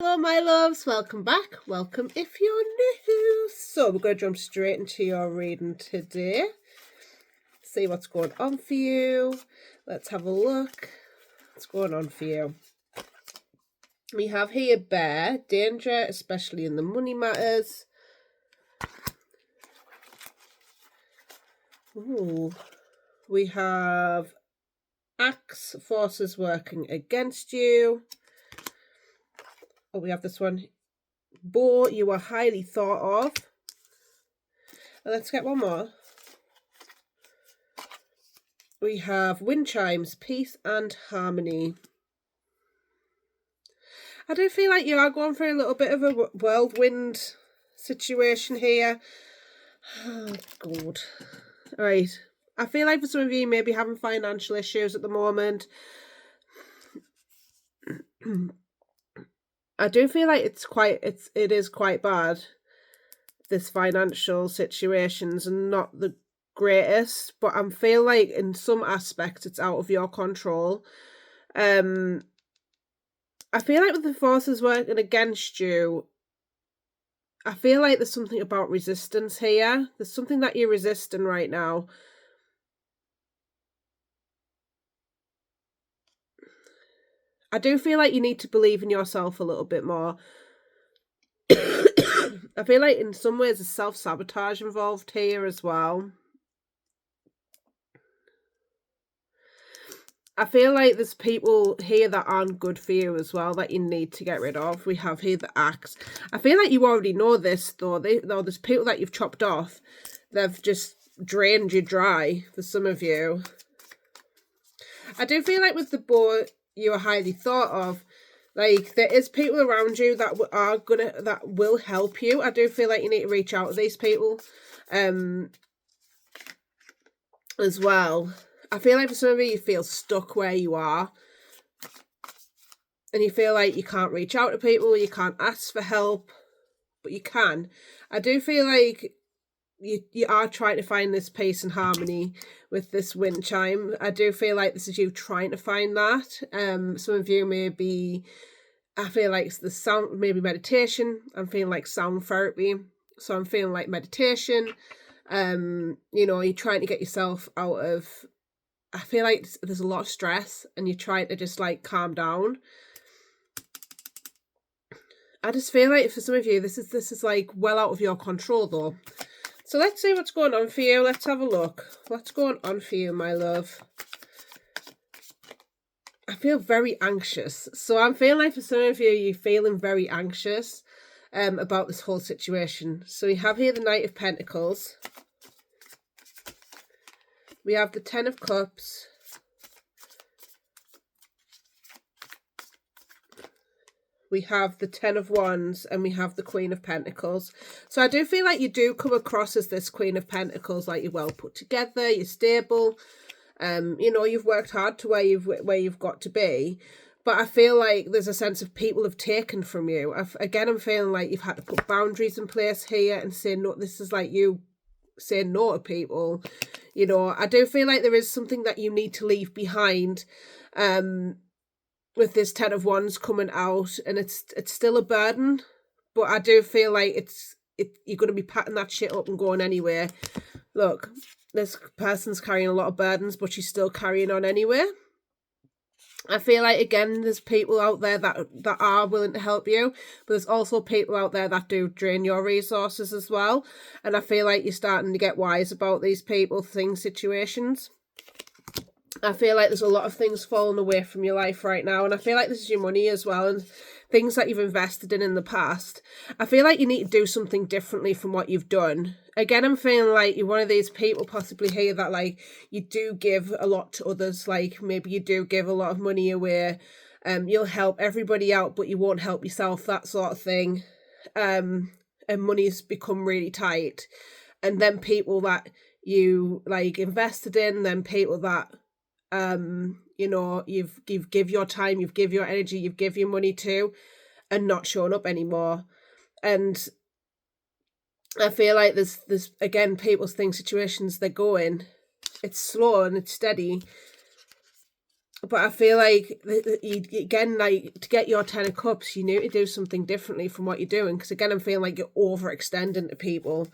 Hello my loves, welcome back. Welcome if you're new. So we're going to jump straight into your reading today. See what's going on for you. Let's have a look. What's going on for you? We have here bear, danger, especially in the money matters. Ooh. We have axe, forces working against you. Oh, we have this one. Boar, you are highly thought of. And let's get one more. We have wind chimes, peace and harmony. I do feel like you are going through a little bit of a whirlwind situation here. Oh, God. All right. I feel like for some of you, you may be having financial issues at the moment. I do feel like it is quite bad. This financial situation's not the greatest, but I feel like in some aspects it's out of your control. I feel like with the forces working against you, I feel like there's something about resistance here. There's something that you're resisting right now. I do feel like you need to believe in yourself a little bit more. I feel like in some ways there's self-sabotage involved here as well. I feel like there's people here that aren't good for you as well that you need to get rid of. We have here the axe. I feel like you already know this though. There's people that you've chopped off. They've just drained you dry for some of you. I do feel like with the boar, you are highly thought of. Like, there is people around you that will help you. I do feel like you need to reach out to these people as well. I feel like for some of you feel stuck where you are. And you feel like you can't reach out to people, you can't ask for help, but you can. I do feel like you are trying to find this peace and harmony with this wind chime. I do feel like this is you trying to find that. Some of you maybe, I feel like it's the sound, maybe meditation. I'm feeling like sound therapy. So I'm feeling like meditation. You're trying to get yourself out of, I feel like there's a lot of stress and you're trying to just like calm down. I just feel like for some of you, this is like well out of your control though. So let's see what's going on for you. Let's have a look. What's going on for you, my love? I feel very anxious. So I'm feeling like for some of you, you're feeling very anxious about this whole situation. So we have here the Knight of Pentacles. We have the Ten of Cups. We have the Ten of Wands and we have the Queen of Pentacles. So I do feel like you do come across as this Queen of Pentacles, like you're well put together, you're stable. You've worked hard to where you've got to be. But I feel like there's a sense of people have taken from you. I'm feeling like you've had to put boundaries in place here and say no. This is like you saying no to people. I do feel like there is something that you need to leave behind. With this Ten of Wands coming out, and it's still a burden, but I do feel like you're going to be patting that shit up and going anywhere. Look, this person's carrying a lot of burdens, but she's still carrying on anyway. I feel like, again, there's people out there that are willing to help you, but there's also people out there that do drain your resources as well. And I feel like you're starting to get wise about these people, things, situations. I feel like there's a lot of things falling away from your life right now. And I feel like this is your money as well. And things that you've invested in the past. I feel like you need to do something differently from what you've done. Again, I'm feeling like you're one of these people possibly here that like you do give a lot to others. Like maybe you do give a lot of money away. You'll help everybody out, but you won't help yourself, that sort of thing. And money's become really tight. And then people that you like invested in, then people that you've give your time, you've give your energy, you've give your money to, and not showing up anymore. And I feel like there's again people's things, situations they're going, it's slow and it's steady, But I feel like, again, like, to get your 10 of Cups, you need to do something differently from what you're doing. Because, again, I'm feeling like you're overextending to people,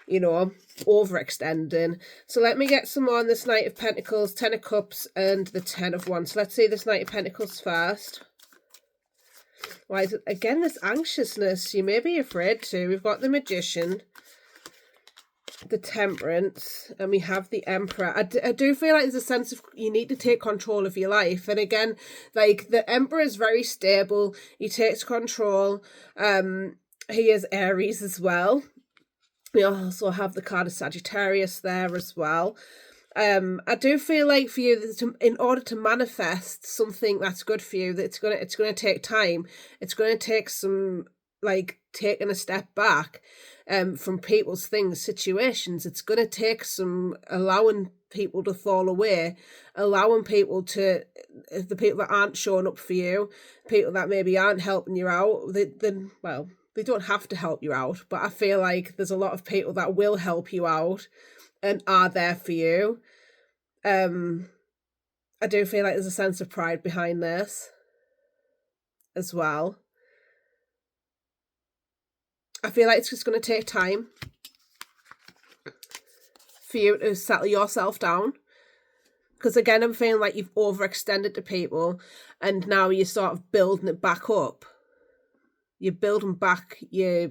you know, overextending. So let me get some more on this Knight of Pentacles, 10 of Cups, and the 10 of Wands. So let's see this Knight of Pentacles first. Why is it, again, this anxiousness? You may be afraid to. We've got the Magician, the Temperance, and we have the Emperor. I do feel like there's a sense of you need to take control of your life. And again, like, the Emperor is very stable. He takes control. He is Aries as well. We also have the card of Sagittarius there as well. I do feel like for you, in order to manifest something that's good for you, that it's gonna take time. It's gonna take some, like, taking a step back from people's things, situations. It's gonna take some allowing people to fall away, allowing people to, the people that aren't showing up for you, people that maybe aren't helping you out, well, they don't have to help you out, but I feel like there's a lot of people that will help you out and are there for you. I do feel like there's a sense of pride behind this as well. I feel like it's just going to take time for you to settle yourself down. Because again, I'm feeling like you've overextended to people and now you're sort of building it back up. You're building back your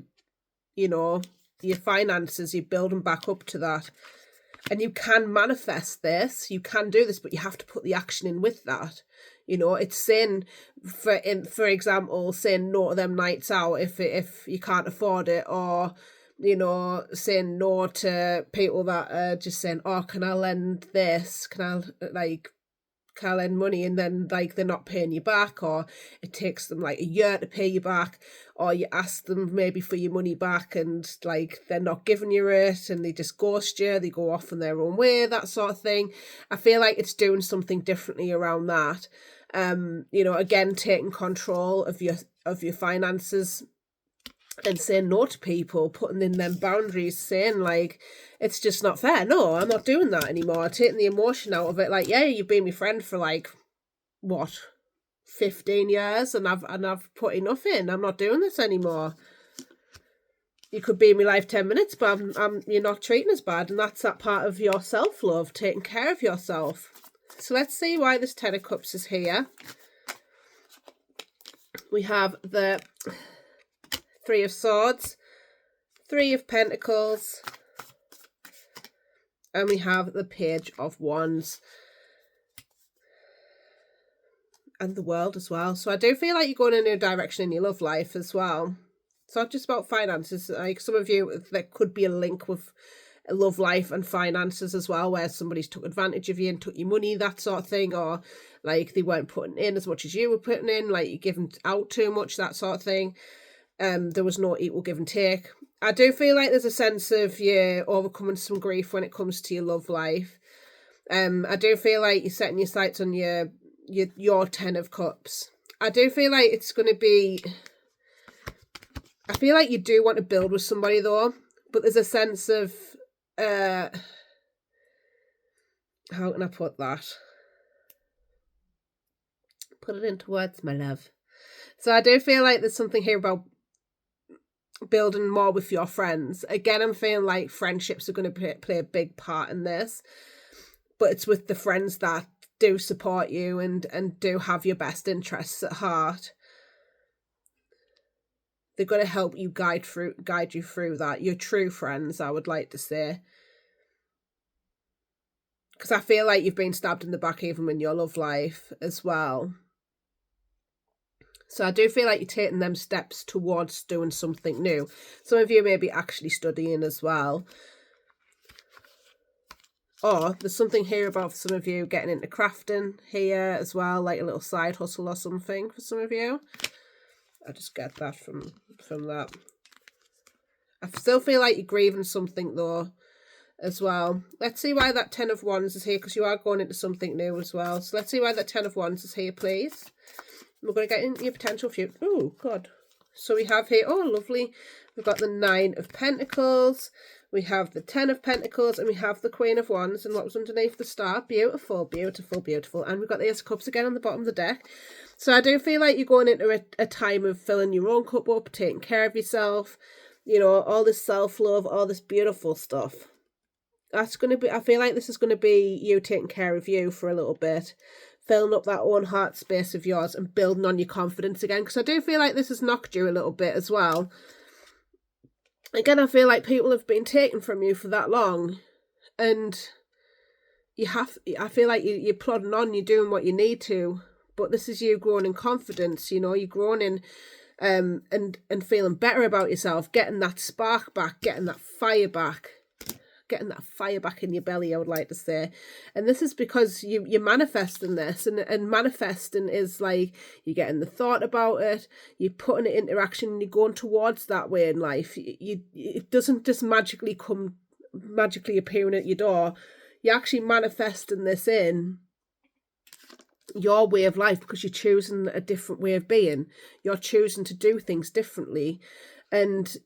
finances, you're building back up to that. And you can manifest this, you can do this, but you have to put the action in with that. You know, it's saying, for example, saying no to them nights out if you can't afford it, or, you know, saying no to people that are just saying, oh, can I lend this? Can I lend money? And then, like, they're not paying you back, or it takes them like a year to pay you back, or you ask them maybe for your money back and, like, they're not giving you it and they just ghost you, they go off on their own way, that sort of thing. I feel like it's doing something differently around that. You know, again, taking control of your finances and saying no to people, putting in them boundaries, saying, like, it's just not fair. No, I'm not doing that anymore. Taking the emotion out of it. Like, yeah, you've been my friend for, like, what, 15 years, and I've put enough in. I'm not doing this anymore. You could be in my life 10 minutes, but you're not treating us bad, and that's that part of your self-love, taking care of yourself. So let's see why this 10 of Cups is here. We have the 3 of Swords, 3 of Pentacles, and we have the Page of Wands and the World as well. So I do feel like you're going in a new direction in your love life as well. It's not just about finances. Like, some of you, there could be a link with love life and finances as well, where somebody's took advantage of you and took your money, that sort of thing, or, like, they weren't putting in as much as you were putting in, like, you're giving out too much, that sort of thing. There was no equal give and take. I do feel like there's a sense of you overcoming some grief when it comes to your love life. I do feel like you're setting your sights on your 10 of Cups. I do feel like it's going to be, I feel like you do want to build with somebody though, but there's a sense of, how can I put that? Put it into words, my love. So I do feel like there's something here about building more with your friends. Again, I'm feeling like friendships are going to play a big part in this, but it's with the friends that do support you and do have your best interests at heart. They're going to help you guide you through that. Your true friends, I would like to say. Because I feel like you've been stabbed in the back even in your love life as well. So I do feel like you're taking them steps towards doing something new. Some of you may be actually studying as well. Or there's something here about some of you getting into crafting here as well, like a little side hustle or something for some of you. I just get that from that. I still feel like you're grieving something though as well. Let's see why that 10 of Wands is here, because you are going into something new as well. So let's see why that 10 of Wands is here, please. We're going to get into your potential future. Oh, God. So we have here, oh lovely, we've got the 9 of Pentacles, we have the 10 of Pentacles, and we have the Queen of Wands, and what was underneath the star. Beautiful, beautiful, beautiful. And we've got the Ace of Cups again on the bottom of the deck. So I do feel like you're going into a time of filling your own cup up, taking care of yourself, you know, all this self-love, all this beautiful stuff. That's going to be, I feel like this is going to be you taking care of you for a little bit, filling up that own heart space of yours and building on your confidence again. Because I do feel like this has knocked you a little bit as well. Again, I feel like people have been taken from you for that long, and I feel like you're plodding on, you're doing what you need to, but this is you growing in confidence, you know, you're growing in and feeling better about yourself, getting that spark back, getting that fire back in your belly, I would like to say. And this is because you're manifesting this, and manifesting is like you're getting the thought about it, you're putting it into action, and you're going towards that way in life. It doesn't just magically appearing at your door. You're actually manifesting this in your way of life because you're choosing a different way of being. You're choosing to do things differently, and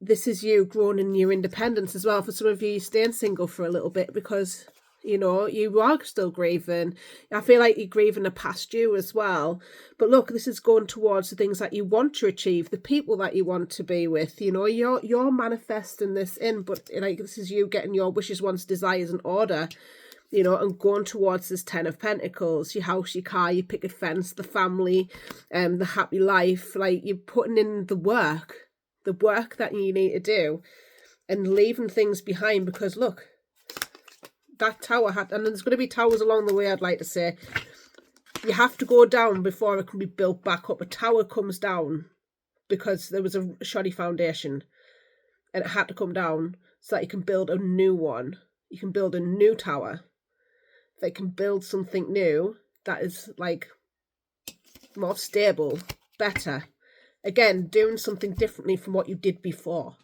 this is you growing in your independence as well. For some of you, you're staying single for a little bit because, you know, you are still grieving. I feel like you're grieving a past you as well. But look, this is going towards the things that you want to achieve, the people that you want to be with. You know, you're manifesting this in, but like this is you getting your wishes, wants, desires in order, you know, and going towards this 10 of Pentacles, your house, your car, your picket fence, the family, the happy life. Like you're putting in the work that you need to do and leaving things behind, because look, that tower had, and there's going to be towers along the way, I'd like to say. You have to go down before it can be built back up. A tower comes down because there was a shoddy foundation and it had to come down so that you can build a new one. You can build a new tower that can build something new that is like more stable, better. Again, doing something differently from what you did before.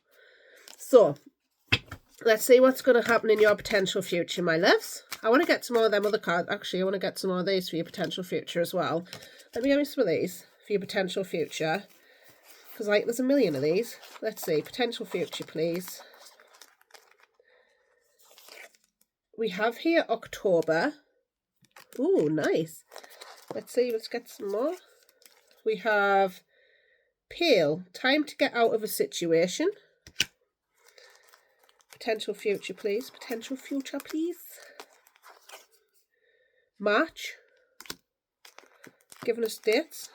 So, let's see what's going to happen in your potential future, my loves. I want to get some more of them other cards. Actually, I want to get some more of these for your potential future as well. Let me get me some of these for your potential future. Because, like, there's a million of these. Let's see. Potential future, please. We have here October. Ooh, nice. Let's see. Let's get some more. We have Pale, time to get out of a situation. Potential future, please. Potential future, please. March, giving us dates.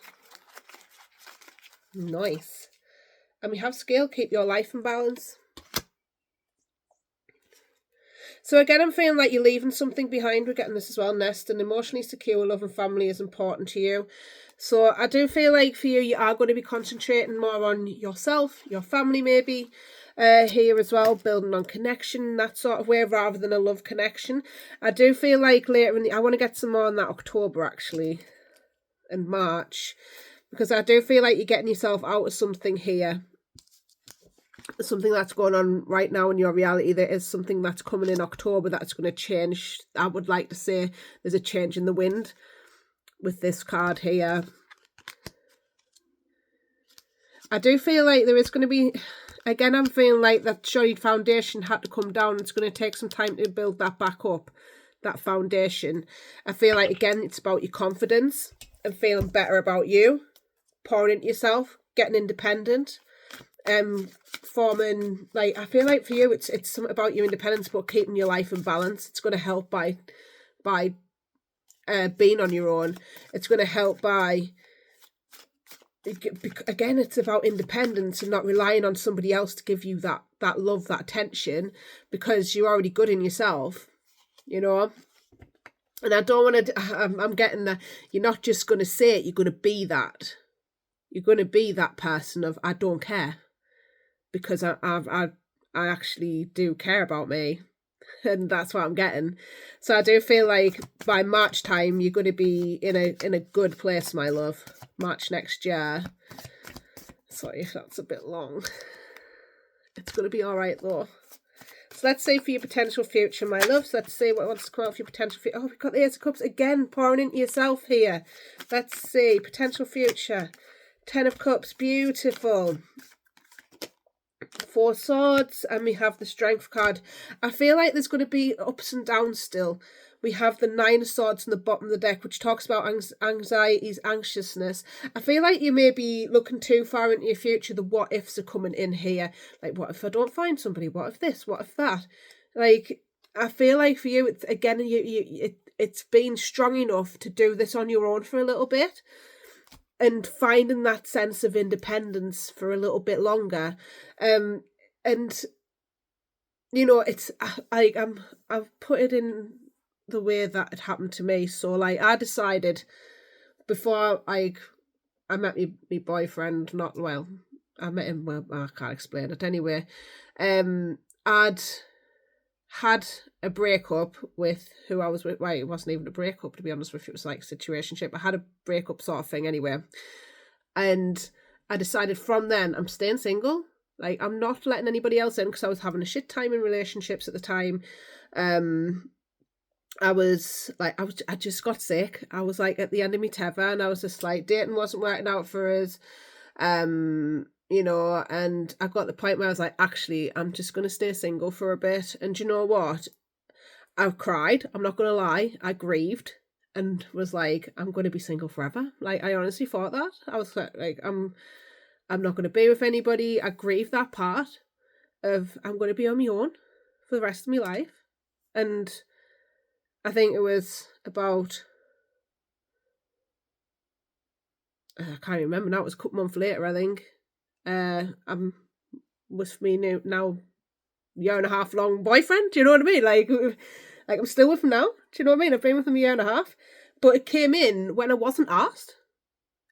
Nice. And we have Scale, keep your life in balance. So again, I'm feeling like you're leaving something behind. We're getting this as well. Nest, and emotionally secure love and family is important to you. So I do feel like for you, you are going to be concentrating more on yourself, your family maybe, here as well, building on connection, that sort of way, rather than a love connection. I do feel like later I want to get some more on that October actually, and March, because I do feel like you're getting yourself out of something here. Something that's going on right now in your reality. There is something that's coming in October that's going to change. I would like to say there's a change in the wind with this card here. I do feel like there is going to be, again, I'm feeling like that shoddy foundation had to come down. It's going to take some time to build that back up, that foundation. I feel like, again, it's about your confidence and feeling better about you, pouring into yourself, getting independent, forming, like, I feel like for you, it's something about your independence, but keeping your life in balance. It's going to help by being on your own. It's going to help by, again, it's about independence and not relying on somebody else to give you that love, that attention, because you're already good in yourself, you know. And I don't want to, I'm getting that you're not just going to say it, you're going to be that. You're going to be that person of, I don't care, because I actually do care about me. And that's what I'm getting. So I do feel like by March time, you're going to be in a good place, my love. March next year. Sorry if that's a bit long. It's going to be all right, though. So let's say for your potential future, my loves. Let's see what wants to come out for your potential future. Oh, we've got the Ace of Cups again, pouring into yourself here. Let's see. Potential future. Ten of Cups, beautiful. Four Swords, and we have the Strength card. I feel like there's going to be ups and downs still. We have the Nine of Swords in the bottom of the deck, which talks about anxieties, anxiousness. I feel like you may be looking too far into your future. The what ifs are coming in here. Like, what if I don't find somebody? What if this? What if that? Like, I feel like for you, it's again, it's been strong enough to do this on your own for a little bit, and finding that sense of independence for a little bit longer. And you know, it's like I've put it in the way that it happened to me. So like, I decided before I met my boyfriend, not well, I met him, well, I can't explain it anyway. I'd had a breakup with who I was with. Well, it wasn't even a breakup, to be honest with you. It was like a situationship. I had a breakup sort of thing anyway. And I decided from then I'm staying single. Like, I'm not letting anybody else in, because I was having a shit time in relationships at the time. I just got sick. I was like at the end of my tether, and I was just like, dating wasn't working out for us. You know, and I got to the point where I was like, actually, I'm just going to stay single for a bit. And you know what? I cried. I'm not going to lie. I grieved and was like, I'm going to be single forever. Like, I honestly thought that. I was like, I'm not going to be with anybody. I grieved that part of I'm going to be on my own for the rest of my life. And I think it was about, I can't remember now, it was a couple months later, I think. I'm with me now year and a half long boyfriend. Do you know what I mean? Like I'm still with him now. Do you know what I mean? I've been with him a year and a half, but it came in when I wasn't asked.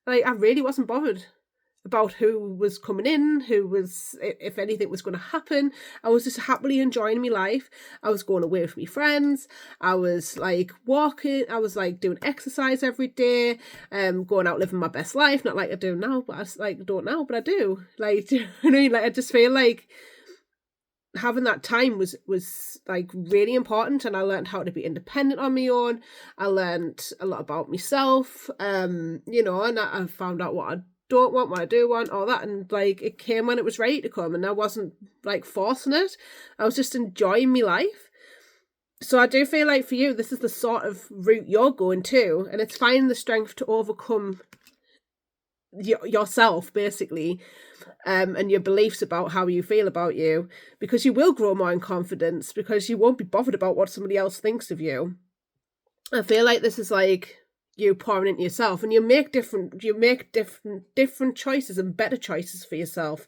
Like, I really wasn't bothered about who was coming in, who was, if anything was going to happen. I was just happily enjoying my life. I was going away with my friends. I was like walking. I was like doing exercise every day, going out living my best life. Not like I do now, but I don't now, but I do. Like, do you know what I mean? Like, I just feel like having that time was like really important, and I learned how to be independent on my own. I learned a lot about myself, you know, and I found out what I don't want, what I do want, all that, and like it came when it was ready to come, and I wasn't like forcing it. I was just enjoying my life. So I do feel like for you, this is the sort of route you're going to, and it's finding the strength to overcome yourself, basically, and your beliefs about how you feel about you, because you will grow more in confidence, because you won't be bothered about what somebody else thinks of you. I feel like this is like you pouring into yourself, and you make different choices and better choices for yourself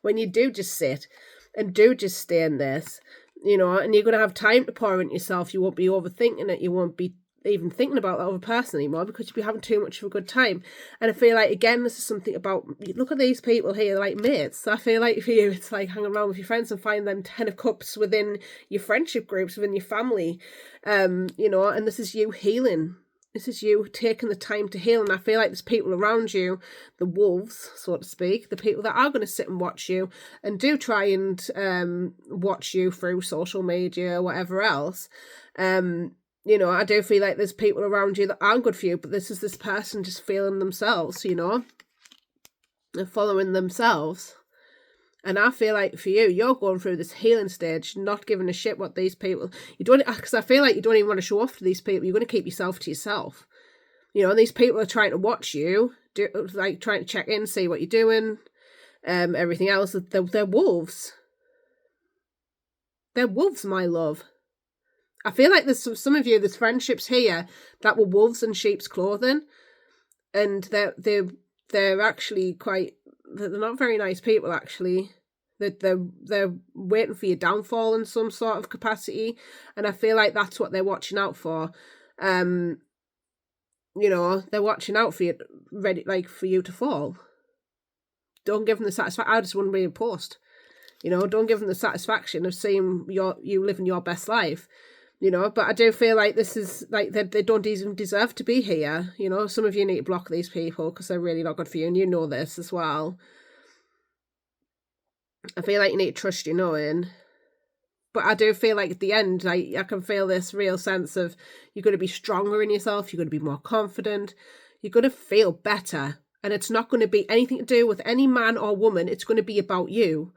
when you do just sit and do just stay in this, you know, and you're going to have time to pour into yourself. You won't be overthinking it. You won't be even thinking about that other person anymore, because you'll be having too much of a good time. And I feel like, again, this is something about, look at these people here, like mates. So I feel like for you, it's like hanging around with your friends and find them 10 of Cups within your friendship groups, within your family, you know, and this is you healing. This is you taking the time to heal. And I feel like there's people around you, the wolves, so to speak, the people that are going to sit and watch you and do try and watch you through social media or whatever else. You know, I do feel like there's people around you that aren't good for you, but this is this person just feeling themselves, you know, and following themselves. And I feel like for you, you're going through this healing stage, not giving a shit what these people, you don't, because I feel like you don't even want to show off to these people. You're going to keep yourself to yourself. You know, and these people are trying to watch you, like trying to check in, see what you're doing, everything else. They're wolves. They're wolves, my love. I feel like there's some of you, there's friendships here that were wolves in sheep's clothing, and they're actually quite, they're not very nice people, actually. They're waiting for your downfall in some sort of capacity, and I feel like that's what they're watching out for. You know, they're watching out for you, ready, like for you to fall. Don't give them the satisfaction. I just wouldn't read a post. You know, don't give them the satisfaction of seeing you living your best life. You know, but I do feel like this is like they don't even deserve to be here. You know, some of you need to block these people because they're really not good for you, and you know this as well. I feel like you need to trust your knowing. But I do feel like at the end, like, I can feel this real sense of you're going to be stronger in yourself, you're going to be more confident, you're going to feel better. And it's not going to be anything to do with any man or woman. It's going to be about you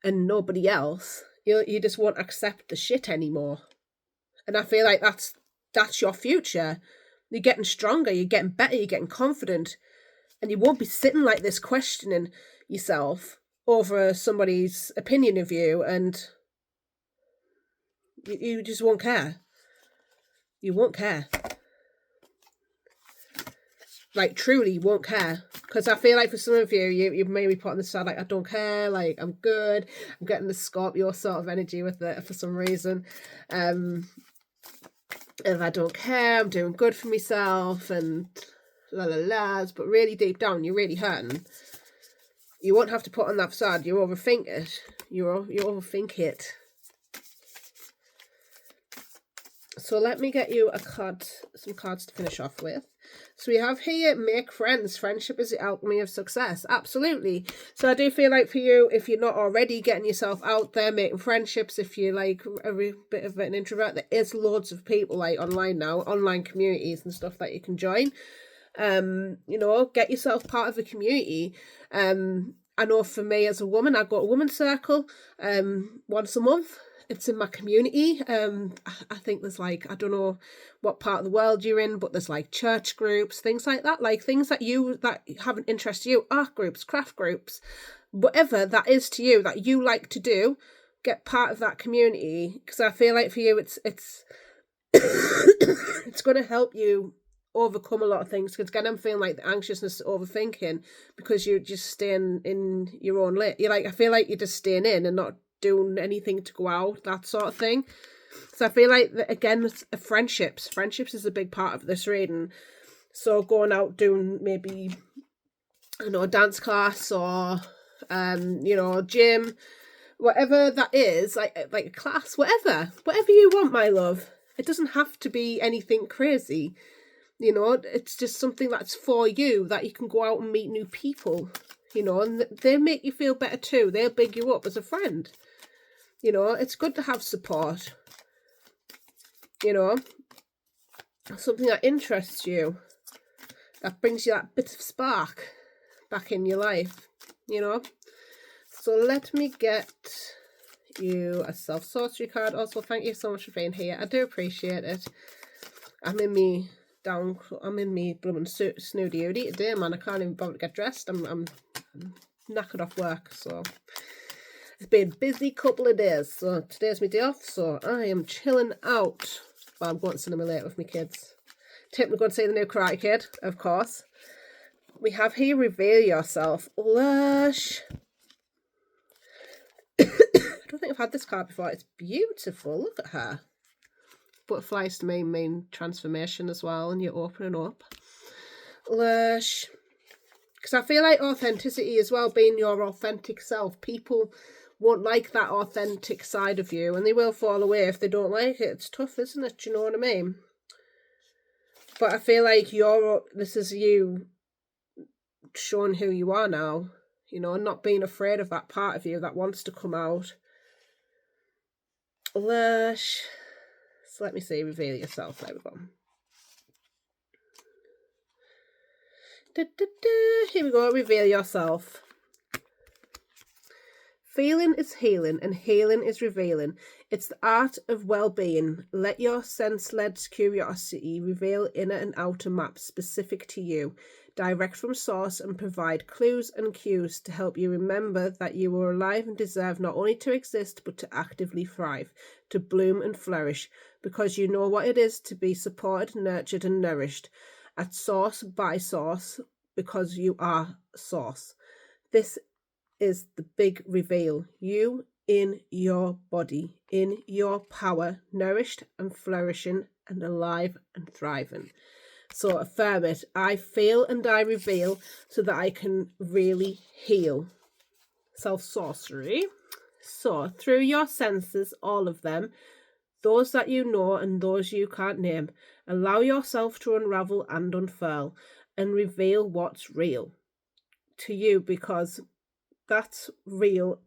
and nobody else. You just won't accept the shit anymore. And I feel like that's your future. You're getting stronger, you're getting better, you're getting confident. And you won't be sitting like this questioning yourself over somebody's opinion of you, and you just won't care. You won't care. Like, truly won't care. Because I feel like for some of you may be put on the side like, I don't care, like, I'm good. I'm getting the Scorpio sort of energy with it for some reason. If I don't care, I'm doing good for myself and la la la's, but really deep down, you're really hurting. You won't have to put on that facade. You overthink it. You overthink it. So let me get you some cards to finish off with. So we have here, make friends. Friendship is the alchemy of success. Absolutely. So I do feel like for you, if you're not already getting yourself out there, making friendships, if you're like a bit of an introvert, there is loads of people like online now, online communities and stuff that you can join. Get yourself part of a community. I know for me as a woman, I go to Women's Circle once a month. It's in my community. I think there's like, I don't know what part of the world you're in, but there's like church groups, things like that, like things that have an interest to you, art groups, craft groups, whatever that is to you that you like to do, get part of that community. Because I feel like for you, it's it's going to help you overcome a lot of things. Because again, I'm feeling like the anxiousness, overthinking, because you're just staying in your own lane. I feel like you're just staying in and not doing anything to go out, that sort of thing. So I feel like that, again, friendships is a big part of this reading. So going out, doing maybe a dance class or gym, whatever that is, like a class, whatever you want, my love. It doesn't have to be anything crazy. It's just something that's for you, that you can go out and meet new people, and they make you feel better too. They'll big you up as a friend. It's good to have support. Something that interests you, that brings you that bit of spark back in your life, So let me get you a self-sorcery card. Also, thank you so much for being here. I do appreciate it. I'm in me blooming snooty oodie today, man. I can't even bother to get dressed. I'm knackered off work, so it's been a busy couple of days. So today's my day off, so I am chilling out. Well, I'm going to cinema later with my kids. We're going to see the new Karate Kid, of course. We have here, reveal yourself. Lush. I don't think I've had this card before. It's beautiful. Look at her. Butterflies to me mean transformation as well, and you're opening up. Lush. Because I feel like authenticity as well, being your authentic self. People won't like that authentic side of you, and they will fall away if they don't like it. It's tough, isn't it? Do you know what I mean? But I feel like this is you showing who you are now, and not being afraid of that part of you that wants to come out. Lush. So let me see, reveal yourself. There we go. Here we go, reveal yourself. Feeling is healing, and healing is revealing. It's the art of well-being. Let your sense-led curiosity reveal inner and outer maps specific to you, direct from source, and provide clues and cues to help you remember that you are alive and deserve not only to exist, but to actively thrive, to bloom and flourish, because you know what it is to be supported, nurtured, and nourished at source by source, because you are source. This is the big reveal. You in your body, in your power, nourished and flourishing and alive and thriving. So affirm it. I feel and I reveal so that I can really heal. Self-sorcery. So through your senses, all of them, those that you know and those you can't name, allow yourself to unravel and unfurl and reveal what's real to you, because that's real.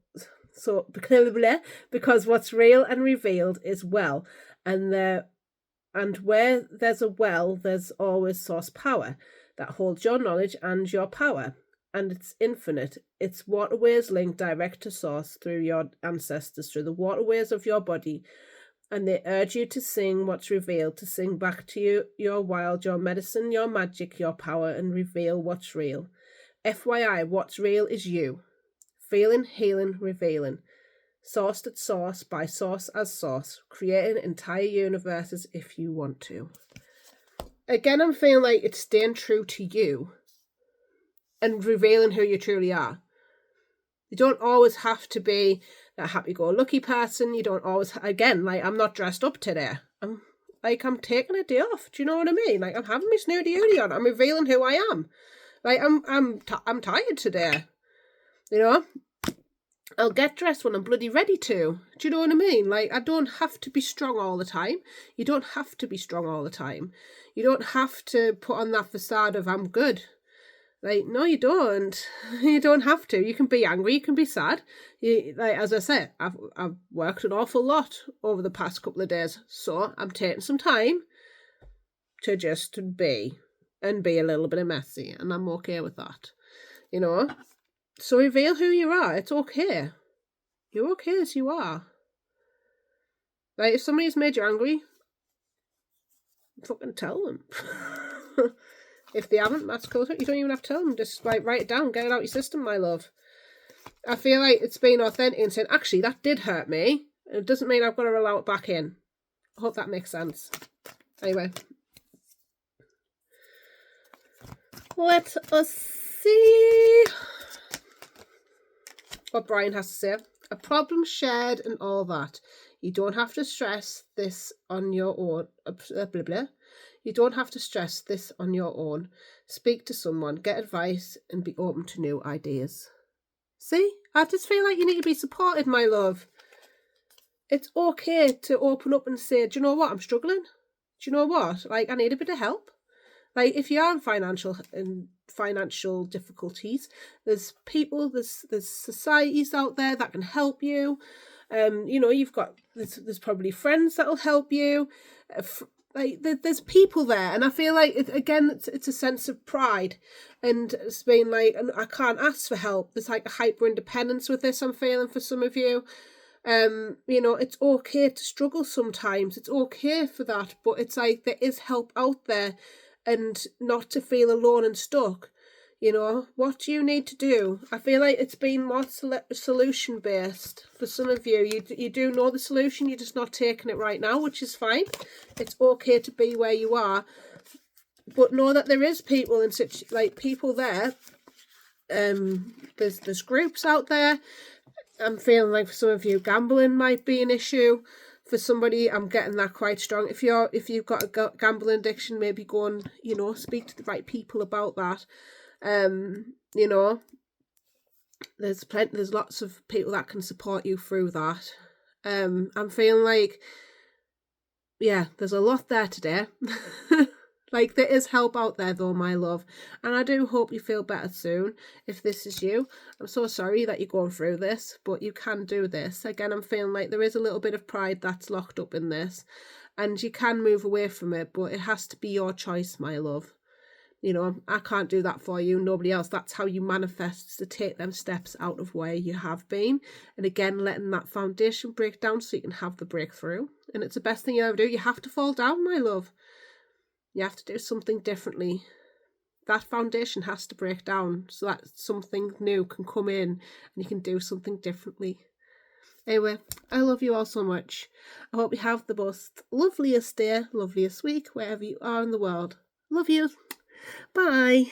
So because what's real and revealed is well, and where there's a well, there's always source power. that holds your knowledge and your power. And it's infinite. Its waterways link direct to source through your ancestors, through the waterways of your body. And they urge you to sing what's revealed, to sing back to you your wild, your medicine, your magic, your power, and reveal what's real. FYI, what's real is you. Feeling, healing, revealing. Sourced at source, by source as source. Creating entire universes if you want to. Again, I'm feeling like it's staying true to you and revealing who you truly are. You don't always have to be that happy-go-lucky person. You don't always, again, like, I'm not dressed up today. I'm taking a day off. Do you know what I mean? Like, I'm having my snooty hoodie on. I'm revealing who I am. Like, I'm tired today. You know? I'll get dressed when I'm bloody ready to. Do you know what I mean? Like, I don't have to be strong all the time. You don't have to be strong all the time. You don't have to put on that facade of I'm good. Like, no, you don't. You don't have to. You can be angry. You can be sad. Like, as I said, I've worked an awful lot over the past couple of days. So I'm taking some time to just be and be a little bit messy. And I'm okay with that. You know? So reveal who you are. It's okay. You're okay as you are. Like, if somebody's made you angry, fucking tell them. If they haven't, that's cool. You don't even have to tell them. Just, like, write it down. Get it out your system, my love. I feel like it's being authentic and saying, actually, that did hurt me. It doesn't mean I've got to allow it back in. I hope that makes sense. Anyway. Let us see what Brian has to say. A problem shared and all that. You don't have to stress this on your own. Blah, blah. You don't have to stress this on your own. Speak to someone, get advice, and be open to new ideas. See? I just feel like you need to be supported, my love. It's okay to open up and say, do you know what? I'm struggling. Do you know what? Like, I need a bit of help. Like, if you are in financial difficulties, there's people, there's societies out there that can help you. You know, you've got, there's probably friends that'll help you. Like, there's people there, and I feel like it's a sense of pride, and it's been like, and I can't ask for help. There's like a hyper independence with this. I'm feeling for some of you. You know, it's okay to struggle sometimes. It's okay for that, but it's like there is help out there, and not to feel alone and stuck. You know, what do you need to do? I feel like it's been more solution based for some of you. You do know the solution, you're just not taking it right now, which is fine. It's okay to be where you are, but know that there is people in such, like, people there. There's groups out there. I'm feeling like for some of you, gambling might be an issue. For somebody, I'm getting that quite strong. If you've got a gambling addiction, maybe go and, you know, speak to the right people about that. You know, there's lots of people that can support you through that. I'm feeling like, yeah, there's a lot there today. Like, there is help out there though, my love. And I do hope you feel better soon. If this is you, I'm so sorry that you're going through this, but you can do this. Again, I'm feeling like there is a little bit of pride that's locked up in this. And you can move away from it, but it has to be your choice, my love. You know, I can't do that for you, nobody else. That's how you manifest, to take them steps out of where you have been. And again, letting that foundation break down so you can have the breakthrough. And it's the best thing you ever do. You have to fall down, my love. You have to do something differently. That foundation has to break down so that something new can come in and you can do something differently. Anyway, I love you all so much. I hope you have the most loveliest day, loveliest week, wherever you are in the world. Love you. Bye.